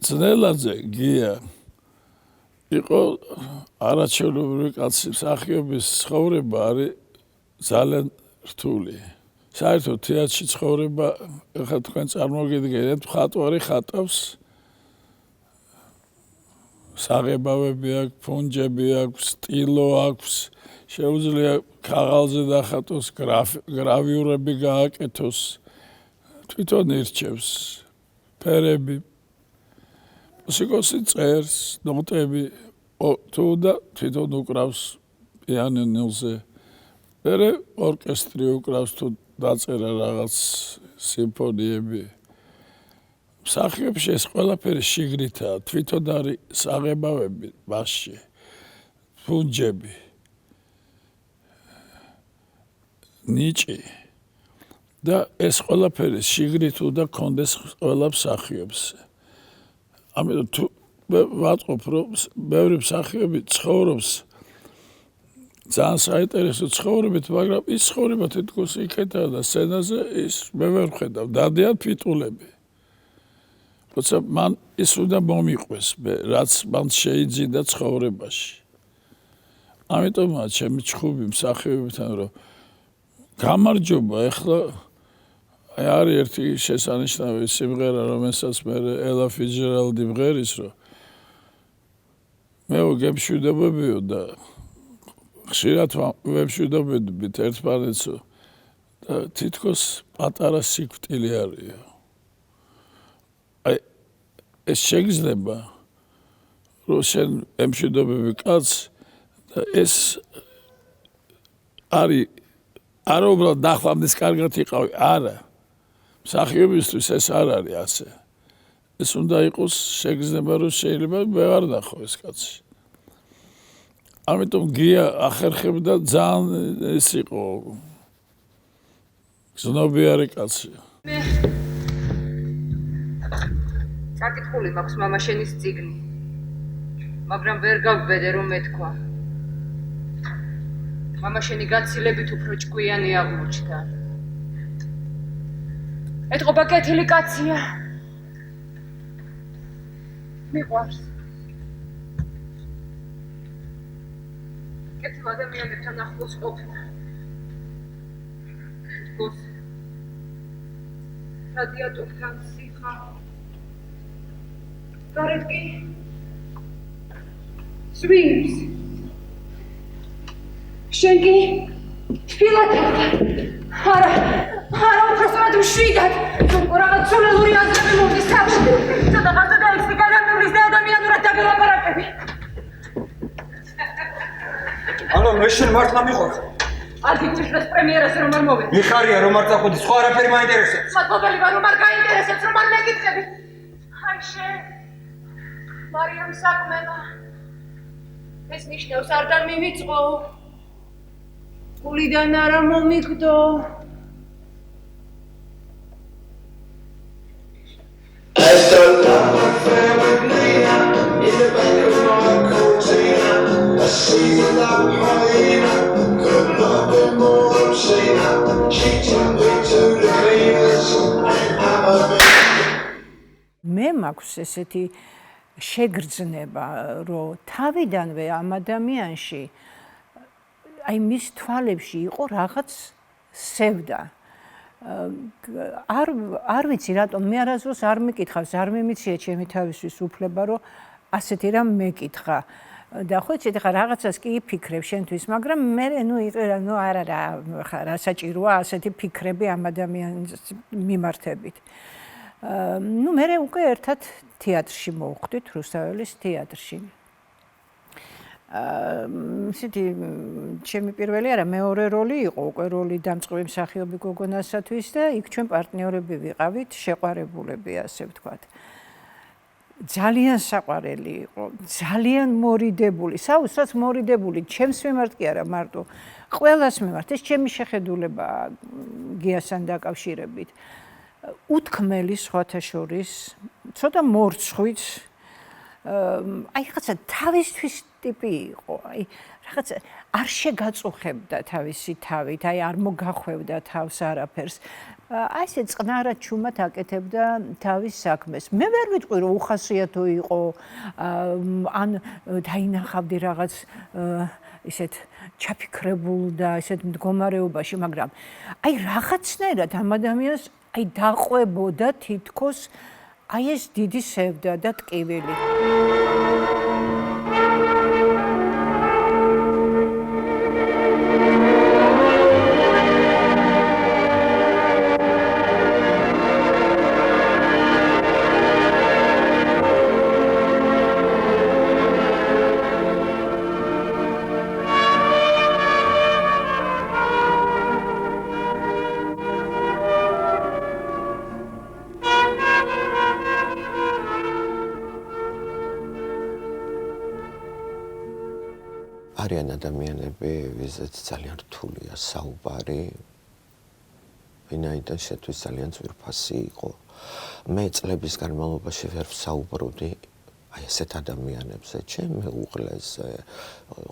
ძნელაძე გია იყო არაჩვეულებრივი კაცი, მსახიობის ცხოვრება არის ძალიან რთული. საერთოდ თეატრში ცხოვრება, ახლა თქვენ წარმოგიდგენთ, მხატვარი ხატავს, საღებავები აქვს, ფუნჯები აქვს, სტილო აქვს, შეუძლია ქაღალზე დახატოს, გრავიურები გააკეთოს, თვითონ ირჩევს ფერები. მუსიკოსი წერს, ნოტები, თუ და თვითონ უკრავს პიანინოზე. მერე ორკესტრი უკრავს, თუ დაწერა რაღაც სიმფონიები. მსახიობში ეს ყველაფერი შიგნითაა, თვითონ არის საღებავები მასში, ფუნჯები, ნიჭი. და ეს ყველაფერი შიგნით უნდა კონდეს ყველა მსახიობს. ამიტომ თუ ვატყობ, რომ ბევრი მსახიობი ცხოვრობს ძალიან საინტერესო ცხოვრებით, მაგრამ ის ცხოვრება თითქოს იქეთაა და სცენაზე ის მე ვერ ვხედავ, დადიან ფიტულები. როცა მან ის უნდა მომიყვეს, რაც მან შეიძინა ცხოვრებაში. ამიტომაა ჩემი ჩხუბი მსახიობებთან, რომ გამარჯობა, ეხლა არის ერთი შესანიშნავი სიმღერა, რომელსაც მე ელა ფიჯერალდი მღერის, რომ მე გემშვიდობებიო და ხშირად ვემშვიდობებით ერთმანეთსო და თითქოს პატარა სიკვდილი არისო. ეს შეგრძნება, რომ შენ ემშვიდობები კაცს და ეს არის არა უბრალოდ ნახვამდის კარგად იყავი, არა. მსახიობისთვის ეს არ არის ასე. ეს უნდა იყოს შეგრძნება, რომ შეიძლება მე არ ნახო ეს კაცი. ამიტომ გია ახერხებდა ძალიან ეს იყო ზნობიარი კაცი. საკითხული მაქვს მამა შენის წიგნი, მაგრამ ვერ გავბედე რომ მეთქვა. მამა შენი გაცილებით უფრო ჭკვიანი აღმოჩნდა. ეთყობა კეთილი კაცია. მიყვარს. კეთილ ადამიანებთან ახლოს ყოფნა. თითქოს რადიატორთან სიხა. გარეთ კი სვიმს. შენ კი თბილად არა უბრალოდ მშვიდად რაღაც სულელური აზრები მომდის თავში ცოტა ხანს დაიწყე გადამკვლის და ადამიანურად დაგელაპარაკები ანუ მე შენ მართლა მიყვარს არ გიჩვენებს პრემიერაზე რომ არ მოვედი მიხარია რომ არ წახვედი სხვა არაფერი მაინტერესებს მადლობელი ვარ რომ არ გაინტერესებს რომ არ მეკითხები აი შენ მარიამ საქმელა ეს ნიშნავს არ დამივიწყო გულიდან არა მომიგდო I start down my family in the back of my cortina. I see that hyena, could not be more obscene. She took me to the cleaners and I'm a bit. მე მაქვს ესეთი შეგრძნება, რომ თავიდანვე ამ ადამიანში აი მის თვალებში იყო რაღაც სევდა. არ ვიცი რატომ მე არასდროს არ მეკითხავს, არ მიმიცია ჩემი თავისთვის უფლება, რომ ასეთი რამ მეკითხა. და ხო იცით, ხა რაღაცას კი იფიქრებ შენთვის, მაგრამ მე არა რა საჭიროა ასეთი ფიქრები ამ ადამიანის მიმართებით. ნუ მე უკვე ერთად თეატრში მოვხვდით, რუსთაველის თეატრში. ისეთი ჩემი პირველი არა, მეორე როლი იყო, უკვე როლი დამწყები მსახიობი გოგონასათვის და იქ ჩვენ პარტნიორები ვიყავით, შეყვარებულები, ასე ვთქვათ. ძალიან საყვარელი იყო, ძალიან მორიდებული, საოცრად მორიდებული, ჩემს მიმართ კი არა მარტო, ყველას მიმართ, ეს ჩემი შეხედულება გიასთან დაკავშირებით. უთქმელი სხვათა შორის, ცოტა მორცხვიც, აი რაღაცა თავისთვის ტიპი იყო, აი რაღაცა არ შეგაწუხებდა თავისი თავით, აი არ მოგახვევდა თავს არაფერს. აი ესე წყნარად ჩუმად აკეთებდა თავის საქმეს. მე ვერ ვიტყვი რომ უხასიათო იყო, ან დაინახავდი რაღაც ისეთ ჩაფიქრებულ და ისეთ მდგომარეობაში, მაგრამ აი რაღაცნაირად ამ ადამიანს აი დაყვებოდა თითქოს აი ეს დიდი სევდა და ტკივილი. არიან ადამიანები, ვიზეც ძალიან რთულია საუბარი, ვინაიდან შეთვის ძალიან ძვირფასი იყო. მე წლების განმავლობაში ვერ ვსაუბრობდი აი ესეთ ადამიანებზე, ჩემ მეუღლეზე,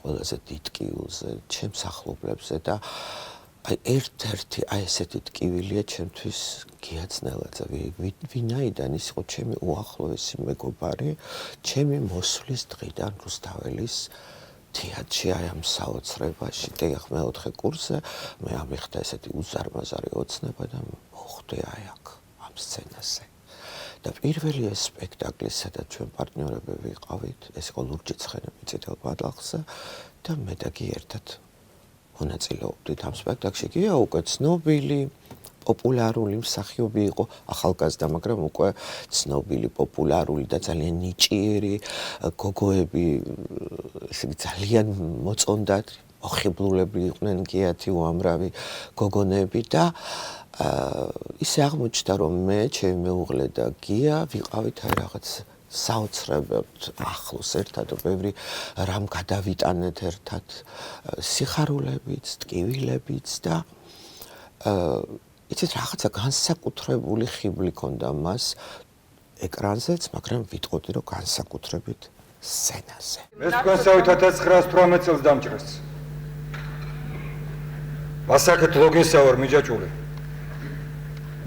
ყველაზე დიდ კიულზე, ჩემს ახლობლებზე და აი ერთ-ერთი აი ესეთი ტკივილია ჩემთვის გია ძნელაძე, ვინაიდან ის იყო ჩემი უახლოესი მეგობარი, ჩემი მოსვლის დღიდან რუსთაველის თეატრში აი ამ საოცრებაში, დიახ, მეოთხე კურსზე, მე ამიხდა ესეთი უზარმაზარი ოცნება და მოხვდი აი აქ ამ სცენაზე. და პირველი ეს სპექტაკლი, სადაც ჩვენ პარტნიორები ვიყავით, ეს იყო ლურჯი ცხენები წითელ ბადალხზე და მე და გი ერთად მონაწილეობდით ამ სპექტაკლში. გია უკვე ცნობილი პოპულარული მსახიობი იყო, ახალგაზრდა, მაგრამ უკვე ცნობილი, პოპულარული და ძალიან ნიჭიერი გოგოები, ესე იგი ძალიან მოწონდათ, მოხიბლულები იყვნენ გიათი უამრავი გოგონები და ისე აღმოჩნდა, რომ მე, ჩემი მეუღლე და გია ვიყავით აი რაღაც საოცრებად ახლოს ერთად, ბევრი რამ გადავიტანეთ ერთად, სიხარულებიც, ტკივილებიც და იცით რაღაცა განსაკუთრებული ხიბლი ქონდა მას ეკრანზეც, მაგრამ ვიტყოდი რომ განსაკუთრებით სცენაზე. მე თქვენსავით 1918 წელს დამჭრეს. ვასაკეთ ლოგინსა ვარ მიჯაჭული.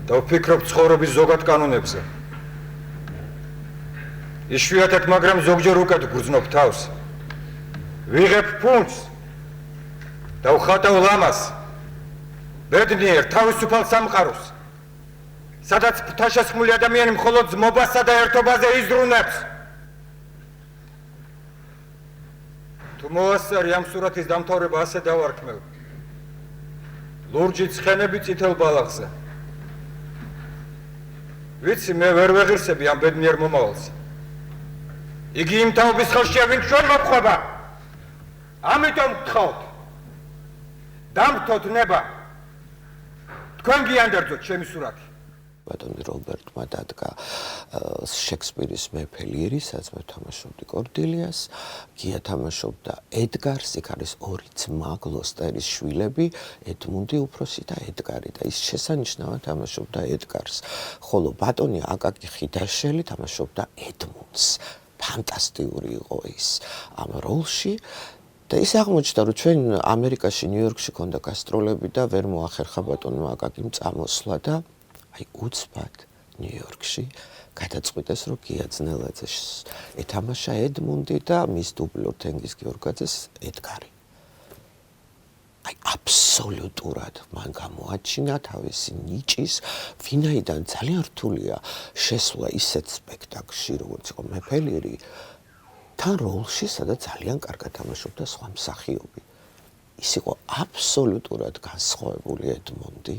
და ვფიქრობ ცხოვრების ზოგად კანონებზე. იშვიათად, მაგრამ ზოგჯერ უკეთ გრძნობ თავს. ვიღებ ფუნტს და ვხატავ ლამას. ბედნიერ თავისუფალ სამყაროს, სადაც ფთაშასხმული ადამიანი მხოლოდ ძმობასა და ერთობაზე იზრუნებს. თუ მოასწარი ამ სურათის დამთავრება ასე დავარქმევ. ლურჯი ცხენები წითელ ბალახზე. ვიცი, მე ვერ ვეღირსები ამ ბედნიერ მომავალს. იგი იმ თაობის ხელშია, ვინც ჩვენ მოყვება. ამიტომ გთხოვთ, დამთოთ ნება. თქვენ გიანდერძოთ ჩემი სურათი. ბატონი რობერტმა დადგა შექსპირის მეფე ლირი, სადაც მე თამაშობდი კორდილიას, გია თამაშობდა ედგარს, იქ არის ორი ძმა, გლოსტერის შვილები, ედმუნდი უფროსი და ედგარი და ის შესანიშნავად თამაშობდა ედგარს, ხოლო ბატონი აკაკი ხიდაშელი თამაშობდა ედმუნდს. ფანტასტიკური იყო ის ამ როლში. და ის აღმოჩნდა, რომ ჩვენ ამერიკაში, ნიუ-იორკში ქონდა გასტროლები და ვერ მოახერხა ბატონმა აკაკიმ წამოსვლა და აი უცბად ნიუ-იორკში გადაწყვიტეს, რომ გია ძნელაძეს ეთამაშა ედმუნდი და მის დუბლორ თენგიზ გიორგაძეს ედგარი. აი აბსოლუტურად მან გამოაჩინა თავისი ნიჭის, ვინაიდან ძალიან რთულია შესვლა ისეთ სპექტაკლში, როგორც იყო მეფე ლირი, თან როლში, სადაც ძალიან კარგად თამაშობდა სხვა მსახიობი. ის იყო აბსოლუტურად განსხვავებული ედმონდი,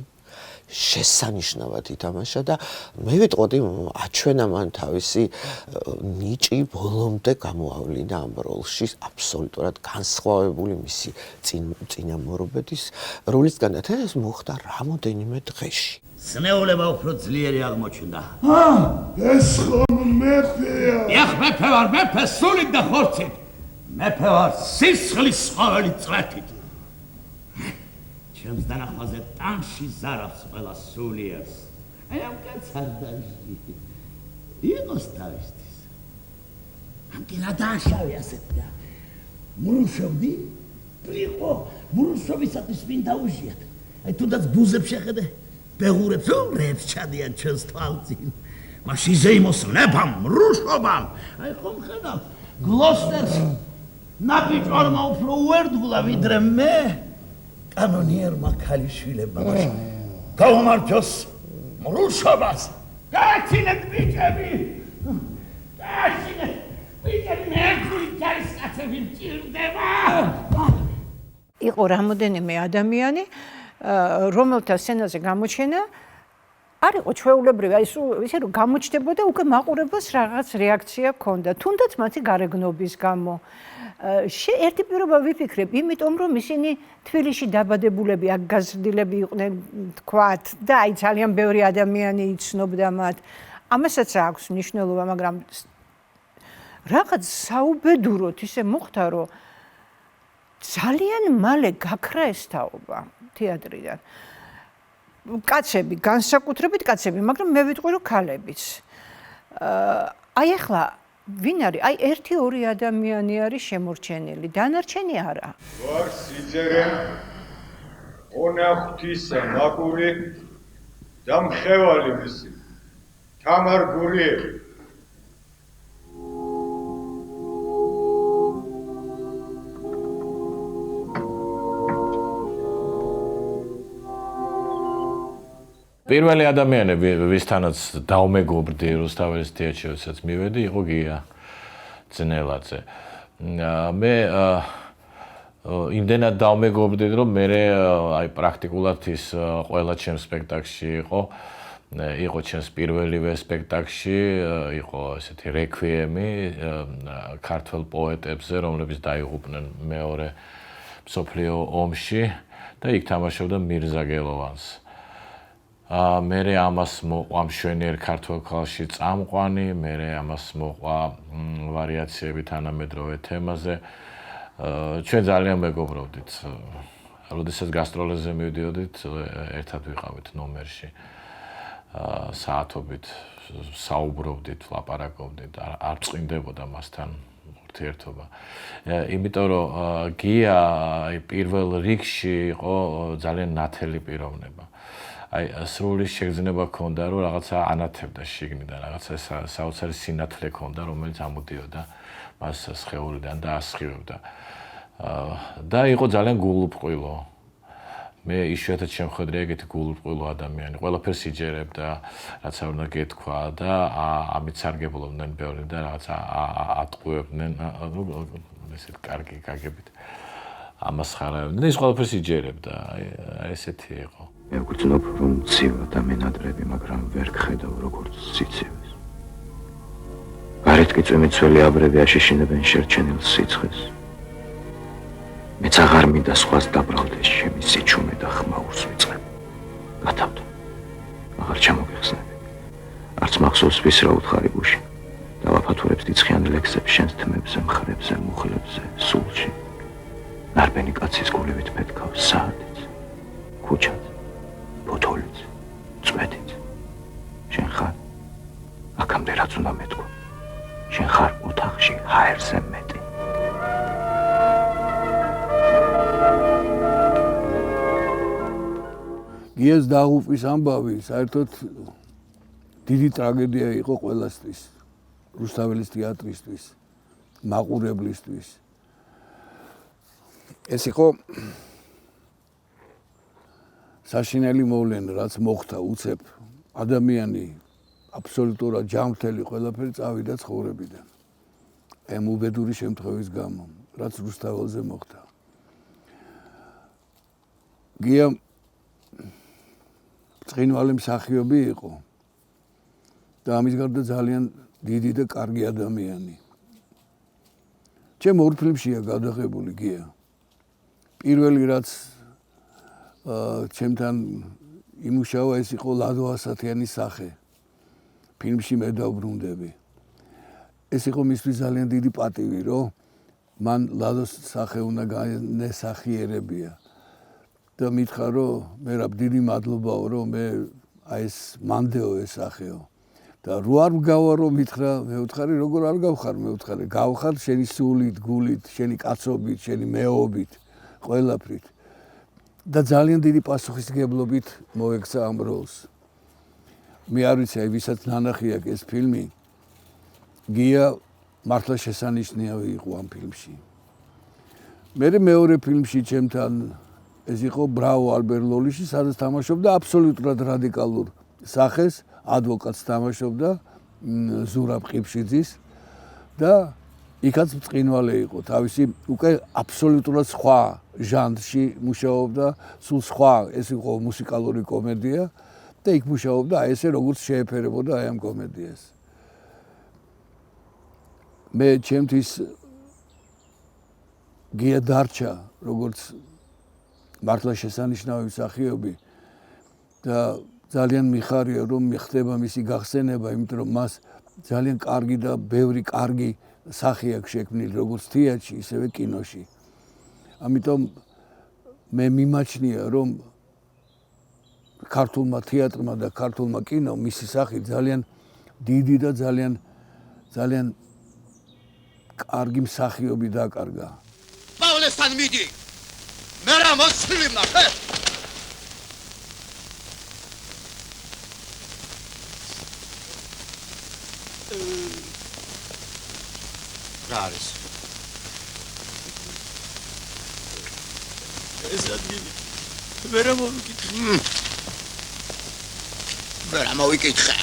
შესანიშნავად ითამაშა და მე ვიტყოდი აჩვენა მან თავისი ნიჭი ბოლომდე გამოავლინა ამ როლში აბსოლუტურად განსხვავებული მისი წინამორბედის როლისგან და ეს მოხდა რამოდენიმე დღეში. სნეულება უფრო ძლიერი აღმოჩნდა. ეს ხომ მეფეა. ეხ მეფე ვარ, მეფე სულით და ხორცით. მეფე ვარ სისხლის ყოველი წრეთით. ჩემს დანახვაზე ტანში ზარავს ყველა სულიერს. აი ამ კაცარდაში იყოს თავისთვის. ამკელა დააშავე ასეთია. მურუშობდი? პრიყო, მურუშობისათვის ვინ დაუჟიათ? აი თუნდაც ბუზებს შეხედე. ბეღურებს უმრებს ჩადიან ჩვენს თვალწინ. მაშინ ზეიმოს ლებამ, მრუშობამ. აი ხომ ხედავ, გლოსტერს ნაბიჯორმა უფრო უერთგულა ვიდრე მე. კანონიერმა ქალიშვილებმა მაშინ გაუმარჯოს მრუშობას. გააჩინეთ ბიჭები! გააჩინეთ! ბიჭები მერქული ჯარისკაცები მჭირდება! იყო რამოდენიმე ადამიანი რომელთა სცენაზე გამოჩენა არ იყო ჩვეულებრივი, აი ისე რომ გამოჩნდებოდა უკვე მაყურებელს რაღაც რეაქცია ჰქონდა, თუნდაც მათი გარეგნობის გამო. ერთი პირობა ვიფიქრებ, იმიტომ რომ ისინი თბილისში დაბადებულები, აქ გაზრდილები იყვნენ, თქვათ, და აი ძალიან ბევრი ადამიანი იცნობდა მათ. ამასაც აქვს მნიშვნელობა, მაგრამ რაღაც საუბედუროდ ისე მოხდა, რომ ძალიან მალე გაქრა ეს თაობა თეატრიდან. კაცები, განსაკუთრებით კაცები, მაგრამ მე ვიტყვი რომ ქალებიც. აი ახლა ვინ არის? აი 1-2 ადამიანი არის შემორჩენილი, დანარჩენი არა. ვარ სიძერე, ონა-ღვთისა მაკური და მხევალი მისი. თამარ გურიელი. პირველი ადამიანები, ვისთანაც დავმეგობრდი რუსთაველის თეატრში, როდესაც მივედი, იყო გია ძნელაძე. მე იმდენად დავმეგობრდი, რომ მე აი პრაქტიკულად ის ყველა ჩემს სპექტაკლში იყო ჩემს პირველივე სპექტაკლში, იყო ესეთი რეკვიემი ქართველ პოეტებზე, რომლებიც დაიღუპნენ მეორე მსოფლიო ომში და იქ თამაშობდა მირზა გელოვანს. მერე ამას მოყვა მშვენიერ ქართველ ქალში წამყვანი, მერე ამას მოყვა ვარიაციები თანამედროვე თემაზე. ჩვენ ძალიან მეგობრობდით. როდესაც გასტროლებზე მივდიოდით, ერთად ვიყავით ნომერში. საათობით საუბრობდით, ლაპარაკობდით, არ წვინდებოდა მასთან ურთიერთობა. იმიტომ რომ გია პირველ რიგში იყო ძალიან ნათელი პიროვნება. აი სრული შეგრძნება ჰქონდა, რომ რაღაცა ანათებდა შიგნიდან, რაღაცა საოცარი სინათლე ჰქონდა, რომელიც ამოდიოდა მას სხეულიდან და ასხივებდა. და იყო ძალიან გულუბრყვილო. მე იშვიათად შემხედრე ეგეთი გულუბრყვილო ადამიანი. ყველაფერს იჯერებდა, რაც არ უნდა გეთქვა და ამით სარგებლობდნენ ბევრი და რაღაცა ატყუებდნენ, ესეთ კარგი გაგებით. ამას ხარავდნენ და ის ყველაფერს იჯერებდა. აი ესეთი იყო. მე ვგრძნობ, რომ ცივა და მენადრები, მაგრამ ვერ გხედავ როგორც სიცივეს. გარეთ კი წვიმიცველი აბრები აშიშინებენ შერჩენილ სიცხეს. მეც აღარ მინდა სხვას დაბრალდეს ჩემი სიჩუმე და ხმაურს ვიწყებ. გათავდო. აღარ ჩამოგეხსნები. არც მახსოვს ვისრა უთხარი გუში. დავაფათურებს დიცხიან ლექსებს შენს თმებზე, მხრებზე, მუხლებზე, სულში. ნარბენი კაცის გულივით ფეთქავს საათიც, ქუჩაც, ბოთოლიც, წვეთიც. შენ ხარ აქამდე რაც უნდა მეთქვა. შენ ხარ ოთახში ჰაერზე მეტი. გიას დაღუპვის ამბავი საერთოდ დიდი ტრაგედია იყო ყველასთვის. რუსთაველის თეატრისთვის, მაყურებლისთვის. ეს იყო საშინელი მოვლენა, რაც მოხდა უცებ ადამიანი აბსოლუტურად ჯანმრთელი ყველაფერი წავიდა ცხოვრებიდან. ამ უბედური შემთხვევის გამო, რაც რუსთაველზე მოხდა. გია წყინვალე მსახიობი იყო და ამის გარდა ძალიან დიდი და კარგი ადამიანი. ჩემ ორ ფილმშია გადაღებული გია. პირველი რაც ჩემთან იმუშავა ეს იყო ლადო ასათიანის სახე. ფილმში მე დავბრუნდები. ეს იყო მისთვის ძალიან დიდი პატივი, რომ მან ლადოს სახე უნდა განესახიერებია. და მითხრა, რომ მე რა დიდი მადლობაო, რომ მე აი ეს მანდეო ეს სახეო. და რო არ მგავა რომ მითხრა, მე ვთხარი, როგორ არ გავხარ, მე ვთხარი, გავხარ შენი სულით, გულით, შენი კაცობით, შენი მეობით, ყველაფრით. და ძალიან დიდი პასუხისმგებლობით მოექცა ამ როლს. მე არ ვიცი, ვისაც ნანახი აქვს ეს ფილმი, გია მართლა შესანიშნავი იყო ამ ფილმში. მე მეორე ფილმში ჩემთან ეს იყო ბრაო ალბერ ლოლიში, სადაც თამაშობდა აბსოლუტურად რადიკალურ სახეს, ადვოკატს თამაშობდა ზურაბ ყიფშიძის და იქაც წყინვალე იყო. თავისი უკვე აბსოლუტურად სხვა ჟანრში მუშაობდა, სულ სხვა, ეს იყო მუსიკალური კომედია და იქ მუშაობდა აი ესე როგორც შეეფერებოდა აი ამ კომედიას. მე ჩემთვის გია დარჩა როგორც მართლა შესანიშნავი მსახიობი და ძალიან მიხარია რომ მიხდება მისი გახსენება, იმიტომ რომ მას ძალიან კარგი და ბევრი კარგი სახე აქვს შექმნილი როგორც თეატრში, ისევე კინოში. ამიტომ მე მიმაჩნია რომ ქართულმა თეატრმა და ქართულმა კინომ მისი სახე ძალიან დიდი და ძალიან კარგი მსახიობი დაკარგა. პავლესთან მიდი. მე რა მოსვლი ნახე. რა არის? ეს ადგილი. მე რა მოვიკითხე? მე რა მოვიკითხე?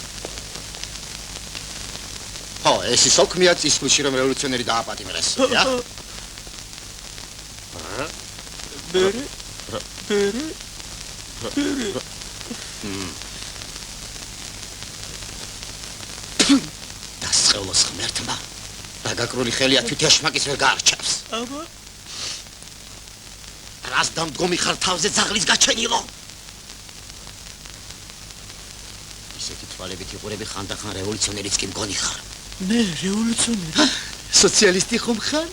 ო, ეს ის ოქმია წისქვილში რომ რევოლუციონერი დააპატიმრეს, რა? ბერე? დასწეულოს ღმერთმა. დაგაკრული ხელია თვითეშმაკის ვერ გაარჩევს. აბა? რას დამდგომი ხარ თავზე ძაღლის გაჩენილო? ისეთი თვალებით იყურები ხანდახან რევოლუციონერიც კი მგონი ხარ. მე რევოლუციონერი? სოციალისტი ხომ ხარ?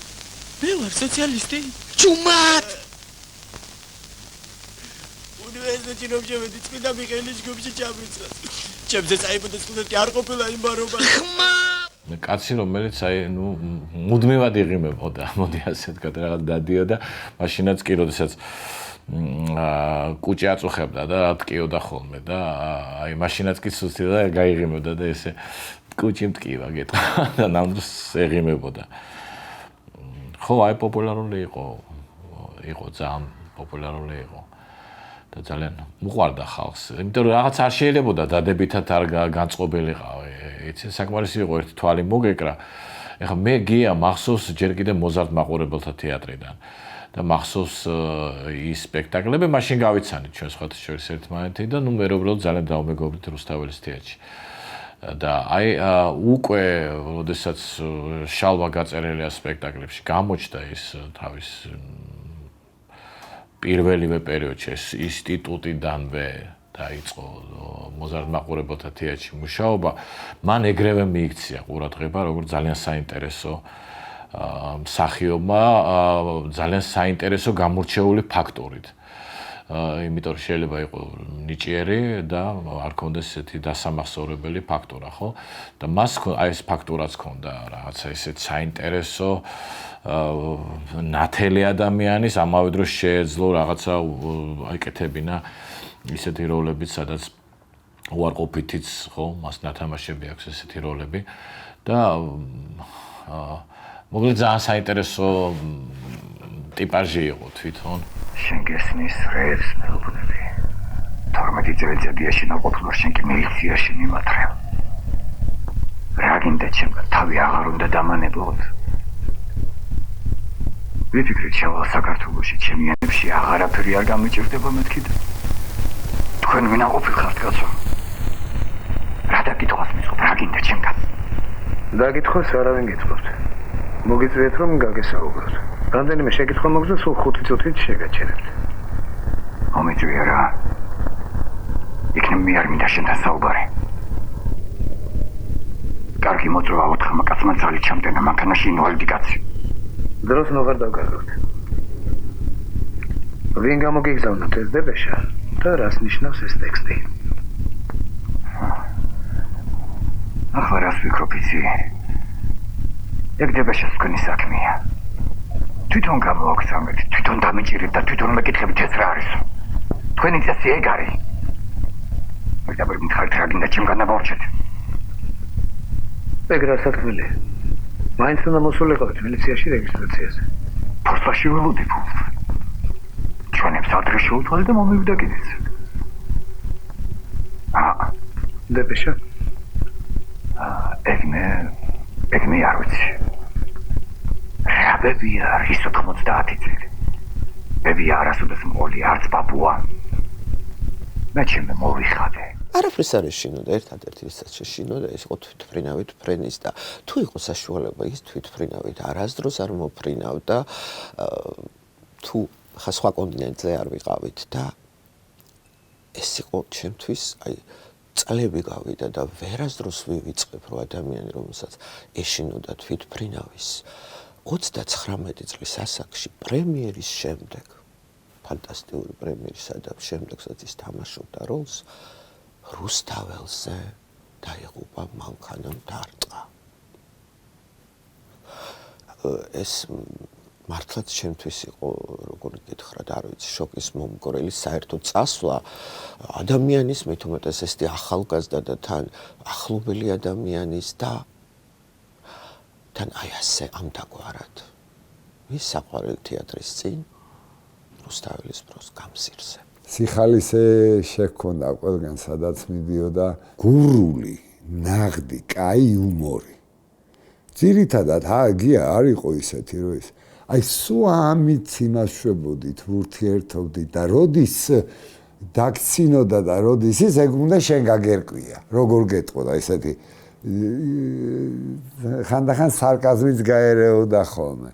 მე ვარ სოციალისტი. ჩუმად! უნივერსიტეტში რომ შევედი წმინდა მიხეილის ჯგუფში ჩამიწეს. ჩემზე წაიბოდა სტუდენტი არ ყოფილა იმ ბარობა. ხმა! კაცი რომელიც აი ნუ მუდმივად იღიმებოდა, მოდი ასე ვთქვათ, რაღაც დადიოდა, მაშინაც კი როდესაც კუჭი აწუხებდა და ტკიოდა ხოლმე და აი მაშინაც კი სუსტი და გაიღიმებდა და ესე კუჭი მტკივა გეტყვა და ნამდვილს ეღიმებოდა. ხო, აი პოპულარული იყო ძალიან პოპულარული იყო და ძალიან უყვარდა ხალხს. იმიტომ რომ რაღაც არ შეიძლებოდა დადებითად არ განწყობილიყავ. იცი, საკმარისი იყო ერთი თვალი მოგეკრა. ეხლა მე გია მახსოვს ჯერ კიდე მოზარდ მაყურებელთა თეატრიდან და მახსოვს ის სპექტაკლები მაშინ გავიცანით ჩვენ სხვათა შორის ერთმანეთი და ნუ მე უბრალოდ ძალიან დავმეგობრდით რუსთაველის თეატრში. და აი უკვე როდესაც შალვა გაწერილია სპექტაკლებში გამოჩნდა ის თავის პირველივე პერიოდში ეს ინსტიტუტიდანვე დაიწყო მოზარდ მაყურებელთა თეატრში მუშაობა, მან ეგრევე მიიქცია ყურადღება როგორც ძალიან საინტერესო მსახიობმა, ძალიან საინტერესო გამორჩეული ფაქტორით. იმიტომ რომ შეიძლება იყოს ნიჭიერი და არ კონდეს ესეთი დასამახსოვრებელი ფაქტორა, ხო? და მას აი ეს ფაქტორაც ჰქონდა რაღაცა ესეთ საინტერესო ნათელი ადამიანის ამავე დროს შეეძლო რაღაცა აიკეთებინა ისეთი როლებიც, სადაც უარყოფითიც, ხო, მას ნათამაშები აქვს ესეთი როლები და მოკლედ ძალიან საინტერესო ტიპაჟი იყო თვითონ. შენ გესმის რევს მეუბნები. 12 წელიწადიაში ნაყოფლო შენ კი მილიციაში მიმატრევ. რა გინდა ჩემგან თავი აღარ უნდა დამანებლოთ. ვიფიქრეთ შევალ საქართველოში ჩემი ენებში აღარაფერი არ გამიჭირდება მეთქი და თქვენ ვინა ყოფილხართ კაცო? რა დაკითხვას მისხობ, რა გინდა ჩემგან? დაკითხვას არავინ გიწყობთ. მოგიწვიეთ რომ გაგესაუბროთ. რამდენიმე შეკითხვა მოგზა, სულ 5 წუთით შეგაჩერებთ. მომიწვია რა. იქნებ მე არ მინდა შენთან საუბარი. კარგი მოწვევა ოთხმა კაცმა ძალით ჩამდენა მანქანაში ინვალიდი კაცი. დროს ნოღარ დავგარგოთ. ვინ გამოგიგზავნოთ ეს დებეშა და რას ნიშნავს ეს ტექსტი? ახლა რას ვიქრობ იცი? ეგ დებეშას თქვენი საქმეა. თვითონ გამოვაგზავნეთ, თვითონ დამიჭირეთ და თვითონ მეკითხებით ეს რა არის. თქვენი წესი ეგ არის. მეგდაბერ მითხარით რა გინდა ჩემგან დავორჩეთ. ეგ რა საქმეა? მაინც უნდა მოსულიყავით მილიციაში რეგისტრაციაზე. ფორსაში ველოდი ფულს. ჩვენებს ადრე შეუთვალე და მომივიდა კიდეც. დებეშა? ეგ მე არ ვიცი. რა ბებია ის 90 წელი. ბებია არასოდეს მოლი, არც ბაბუა. მე ჩემი მოვიხადე. არაფრის არ ეშინოდა, ერთადერთი ვისაც შეშინოდა ეს იყო თვითფრინავით ფრენის და თუ იყო საშუალება ის თვითფრინავით არასდროს არ მოფრინავდა თუ ხა სხვა კონტინენტზე არ ვიყავით და ეს იყო ჩემთვის აი წლები გავიდა და ვერასდროს ვივიწყებ რომ ადამიანი რომელსაც ეშინოდა თვითფრინავის 39 წლის ასაკში პრემიერის შემდეგ ფანტასტიკური პრემიერისა და შემდეგაც ის თამაშობდა როლს რუსთაველზე დაიღუპა მანქანამ დარტყა. ეს მართლაც ჩემთვის იყო როგორ გითხრათ, არ ვიცი, შოკის მომგვრელი საერთოდ წასვლა ადამიანის მით უმეტეს ესეთი ახალგაზრდა და თან ახლობელი ადამიანის და თან აი ასე ამდაგვარად. ის საყვარელი თეატრის წინ რუსთაველის დროს გამზირზე. სიხალისე შექონდა ყველგან სადაც მიდიოდა გურული, ნაღდი, კაი იუმორი. ძირითადად გია არ იყო ისეთი რომ ის აი სულ ამით იმაშვებოდით, ურთიერთობდით და როდის დაგცინოდა და როდის ის ეგ უნდა შენ გაგერკვია. როგორ გეტყოდა ესეთი ხანდახან სარკაზმიც გაერეოდა ხოლმე.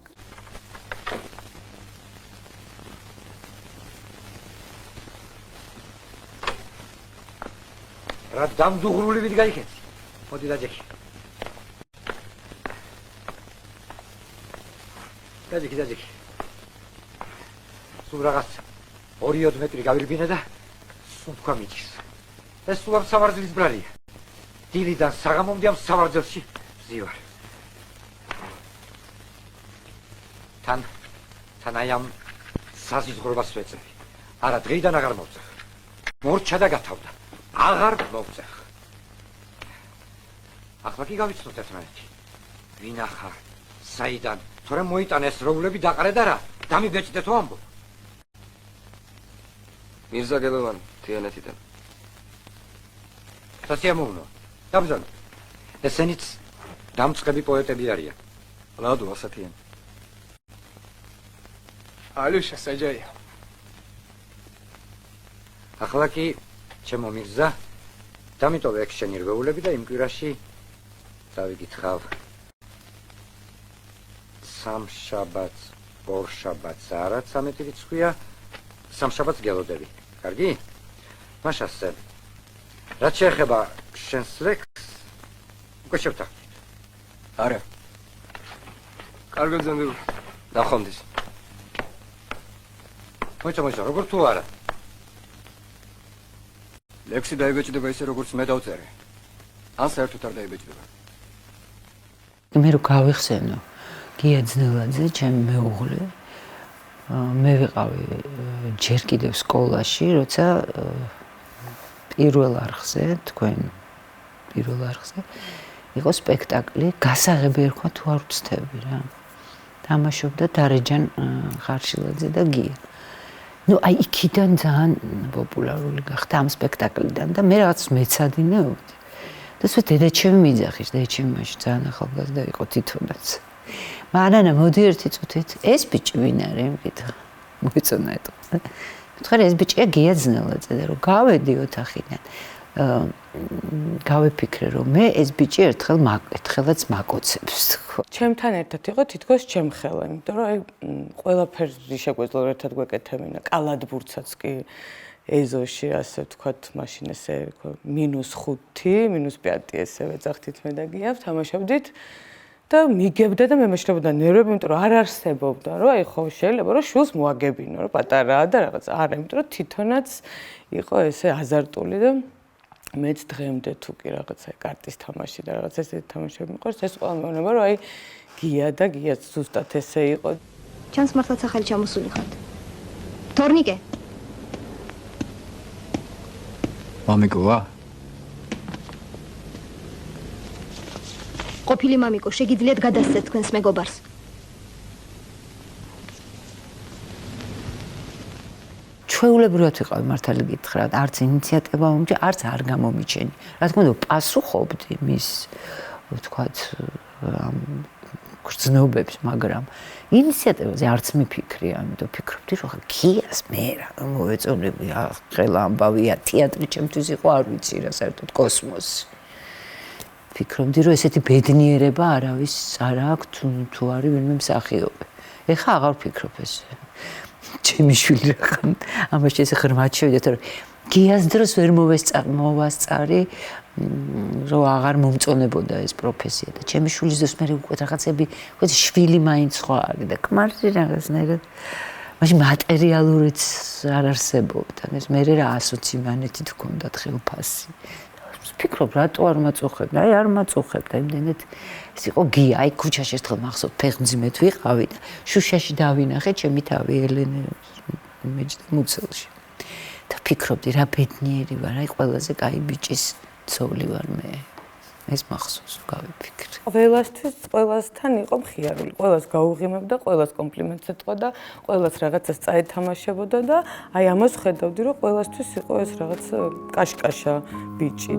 რა დამძუღრული ვით გაიქეცი. მოდი დაჯექი. დაჯექი. სულ რაღაც 2 მეტრი გავილბინე და სულ თქვა მიჭის. ეს სულ ამ სავარძლის ბრალია. დილიდან საღამომდე ამ სავარძელში ვზივარ. თან აი ამ საზიზღრობას ვეწევი. არა დღეიდან აღარ მოვწევ. მორჩა და გათავდა. აღარ მოვწეხ. ახლა კი გავიცნოთ ერთმანეთი. ვინ ახარ? საიდან? თორემ მოიტანე ეს როულები დაყარე და რა? დამიბეჭდე თუ ამბობ. მირზა გელოვანი, თიანეთიდან. სასიამოვნო. დაბრძანე. ესენიც დამწყები პოეტები არიან. ლადო ასათიანი. ალუშა საჯაია. ახლა კი ჩემო მირზა, დამიტოვე ეგ შენი რვეულები და იმ კვირაში დავიგითხავ. სამშაბათს, ორშაბათს არა 13 რიცხვია, სამშაბათს გელოდები. კარგი? მაშ ასე. რაც შეეხება შენს ლექსს, უკვე შევთანხმდით. არა. კარგად ზანდება. ნახვამდის. მოიცა, როგორ თუ არა? ლექსი დაიბეჭდება ისე როგორც მე დავწერე. ან საერთოდ არ დაიბეჭდება. მე რო გავიხსენო გია ძნელაძე, ჩემი მეუღლე, მე ვიყავი ჯერ კიდევ სკოლაში, როცა პირველ არხზე, თქვენ პირველ არხზე იყო სპექტაკლი, გასაღები ერქვა თუ არ ვცდები რა. თამაშობდა დარეჯან ხარშილაძე და გია. ну აი იქიდან ძალიან პოპულარული გახდა ამ სპექტაკლიდან და მე რაღაც მეცადინეობდი. და სხვა დედაჩემი მიძახის, დედაჩემი მაშინ ძალიან ახალგაზრდა იყო თვითონაც. მანანა მოდი ერთი წუთით ეს ბიჭი ვინ არის? მკითხა. მოიწონა ეტყვა. მითხარ ეს ბიჭია გიაძნელაძე და რომ გავედი ოთახიდან გავიფიქრე რომ მე ეს ბიჭი ერთხელაც მაკოცებს თქო. ჩემთან ერთად იყო თითქოს ჩემხელა, იმიტომ რომ აი ყველაფერი შეგვეძლო ერთად გვეკეთებინა, კალათბურთსაც კი ეზოში ასე ვთქვათ, მაშინ ესე -5, -5 ესე ვეძახდით მე და გია ვთამაშობდით და მიგებდა და მე მეშლებოდა ნერვები, იმიტომ რომ არ არსებობდა, რომ აი ხო შეიძლება რომ შულს მოაგებინო, რომ პატარაა და რაღაც არა, იმიტომ რომ თვითონაც იყო ესე აზარტული და მეც დღემდე თუ კი რაღაცა კარტის თამაში და რაღაც ესეთი თამაშები მიყვარს, ეს ყველა მეუბნება რომ აი გია და გიაც ზუსტად ესე იყო. ჩანს მართლაც ახალი ჩამოსული ხართ. თორნიკე. მამიკოა? ყოფილი მამიკო, შეგიძლიათ გადასცეთ თქვენს მეგობარს. ჩვეულებრივად ვიყავი მართალი გითხრათ, არც ინიციატივა მომჭი, არც არ გამომიჩენი. რა თქმა უნდა, პასუხობდი მის, ვთქვათ, გრძნობებს, მაგრამ ინიციატივაზე არც მიფიქრია, ამიტომ ვფიქრობდი, რომ გიას მე რა მოვეწონები, ყველა ამბავია, თეატრი ჩემთვის იყო, არ ვიცი რა, საერთოდ კოსმოსი. ვფიქრობდი, რომ ესეთი ბედნიერება არავის არ აქვს, თუ არის ვინმე მსახიობი. ეხლა აღარ ვფიქრობ ესე. ჩემი შვილი რახან ამაში ესე ღრმად შევიდეთ, რომ გიას დროს ვერ მოვასწარი, რომ აღარ მომწონებოდა ეს პროფესია და ჩემი შვილის დროს მე უკვე რაღაცები, ვთქვათ, შვილი მაინც ხო არის და ქმარი რაღაცნაირად მაშინ მატერიალურიც არ არსებობდა. ეს მე რა 120 მანეთით ჰქონდათ ხელფასი. ვფიქრობ, რატო არ მაწუხებდა? აი არ მაწუხებდა, იმდენად ეს იყო გია, აი ქუჩაში ერთხელ მახსოვს, ფეხმძიმეთ ვიყავი და შუშაში დავინახე ჩემი თავი ელენე მუცელში. და ვფიქრობდი, რა ბედნიერი ვარ, აი ყველაზე კაი ბიჭის ცოლი ვარ მე. ეს მახსოვს, გავიფიქრე. ყველასთვის ყველასთან იყო მხიარული, ყველას გაუღიმებდა, ყველას კომპლიმენტს ეთყვა და ყველას რაღაცას წაეთამაშებოდა და აი ამას ხედავდი, რომ ყველასთვის იყო ეს რაღაც კაშკაშა ბიჭი.